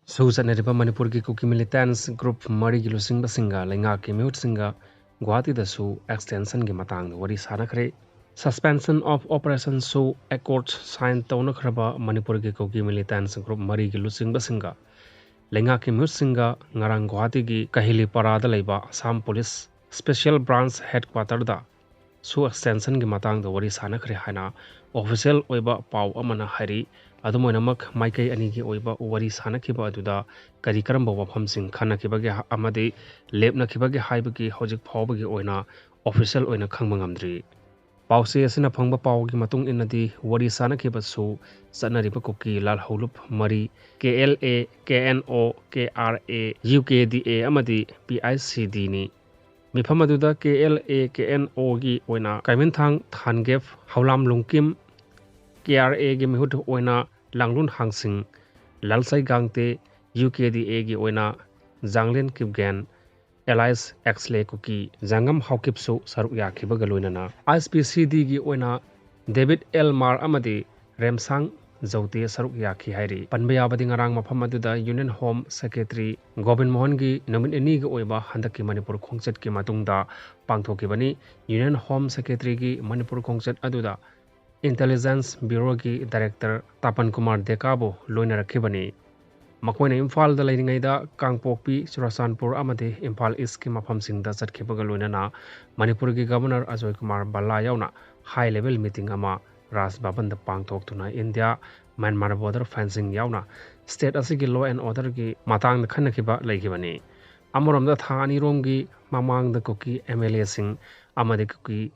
Susaneriba Manipur ki Kuki militants group Mari ki Lusing Basinga Lenga ki Mute Singa Guwahati da Su extension ki matang wari SANAKHRE suspension of operation SOO accord sign tawnakraba Manipur ki Kuki militants group Mari ki Lusing Basinga Lenga ki Mute Singa ngarang Guwahati ki Kahili Parada Leiba Assam Police Special Branch Headquarter da SOO extension ki matang wari SANAKHRE haina official oiba pau amana hari adumoinamak maikai ani ki oiba wari sanakhiba aduda kari karamba wafamsing khanakibage amade lepnakibage haibagi hojik phawbagi oina official oina khangba ngamdri pause asina phangba pawgi matung inadi wari sanakhiba su sanariba kuki lal holup mari KLA KNO KRA UKDA amadi PICD ni mifam aduda KLA KNO gi oina kaimenthang thangef haulam lungkim KRA gi mihut oina langlun hangsing lalsai gangte UKDA gi oina janglen kipgen Elias Xle kuki jangam haukipsu saruk yakhiba galoinana ISPCD gi oina David L Mar amadi remsang Zote saruk yakhi hairi panbaya badi ngarang mafam aduda Union Home Secretary Gobind Mohan gi nomin eni gi oiba handaki Manipur khongchet ki matungda pangthokibani Union Home Secretary gi Manipur khongchet aduda Intelligence Bureau ki Director Tapan Kumar Dekabo loina rakhibani makoina Imphal da leiringai da Kangpokpi Churasanpur amade Imphal East ki mafam singda chatkibaga loina na Manipur ki Governor Ajoy Kumar Balla yauna high level meeting ama Ras Baban da pangthok tuna India Myanmar border fencing yauna state asigi law and order ki matang da khanakhiba leikibani amoram da thani rom gi mamang da kuki MLA sing amade kuki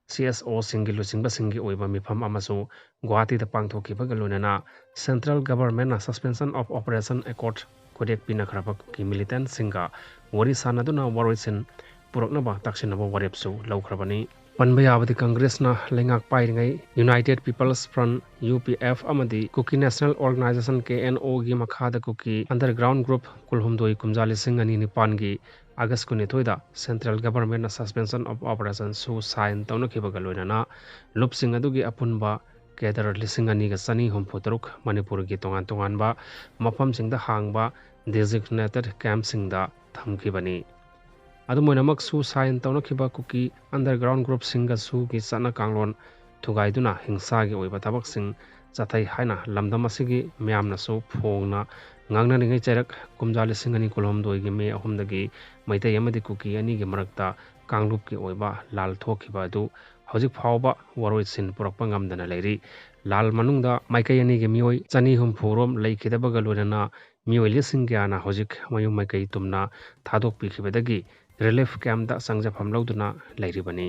CSO singi lusingba singi oiba mifam amasu Guwahati da pangthokiba galonana central government na suspension of operation accord kodek pinakhraba ki militant singa wari sanaduna waroisin puroknaba taksinaba warepsu laukrabani panbayabadi congress na lengak pairingai United People's Front UPF amadi kuki national organization KNO gi makhada kuki underground group kulhumdoi kumjali singani nipan gi August 19 Central Government na suspension of operation SOO sign tawnakhibaga loinana lupsing adugi apunba kedar lisingani ga sani humputaruk Manipur gi tongan tonganba mafamsingda hangba designated camp singda thamkhibani adumoinamak SOO sign tawnakhiba kuki underground group singa SOO gi sana kanglon thugaiduna hingsa gi oiba tabaksing chathai haina lamdam asigi myamna so phongna ngangna ningai chairak kumjali singani kolomdoi gi me ahumdagi maitai amadi kuki ani gi marakta kanglup ki oiba lal thokhiba adu hojik phawba waroi sin purakpa ngamdana leiri lal manungda maikai ani gi mioi chani hum phurom leikhidabaga loinana mioi lising gyana hojik mayum maikai tumna thadok pikhibadagi relief camp da sangjafam lawduna leiribani